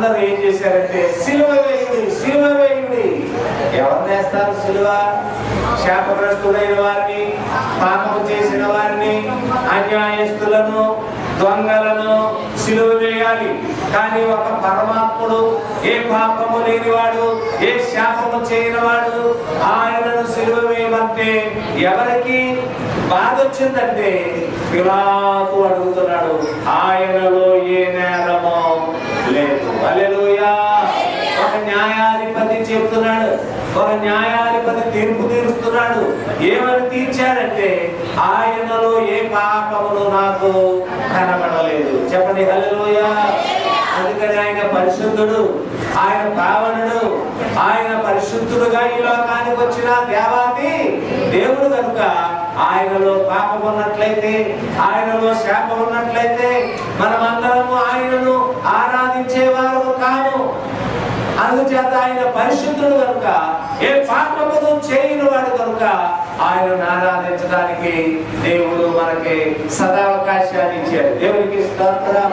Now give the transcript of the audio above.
అందరూ ఏం చేశారంటే సిలువ వేయుడి, సిలువ వేయుడి. ఎవరు వేస్తారు సిలువ? శాపగ్రస్తుడైన వారిని, పాపము చేసిన వారిని, అన్యాయస్తులను, దొంగలను సిలువ వేయాలి. కానీ ఒక పరమాత్ముడు, ఏ పాపము లేనివాడు, ఏ శాపము చేయనివాడు, ఆయనను సిలువ వేయమంటే ఎవరికి బాధ వచ్చిందంటే పిలాతు అడుగుతున్నాడు, ఆయనలో ఏ నేరమో లేదు. హల్లెలూయా. ఒక న్యాయాధిపతి చెప్తున్నాడు, ఒక న్యాయాధిపతి తీర్పు తీరుస్తున్నాడు. ఏమని తీర్చాడంటే ఆయనలో ఏ పాపమును నాకు కనబడలేదు. చెప్పండి హల్లెలూయా. అందుకని ఆయన పరిశుద్ధుడు, ఆయన పావనుడు, ఆయన పరిశుద్ధుడుగా ఈ లోకానికి వచ్చిన దేవాది దేవుడు కనుక ఆయనలో పాపం ఉన్నట్లయితే, ఆయనలో శాపం ఉన్నట్లయితే మనమందరము ఆయనను ఆరాధించేవారు కాము. అందుచేత ఆయన పరిశుద్ధుడు కనుక, ఏ పాపమును చేయని వాడు కనుక ఆయనను ఆరాధించడానికి దేవుడు మనకి సదావకాశాన్ని ఇచ్చాడు. దేవునికి స్తోత్రం.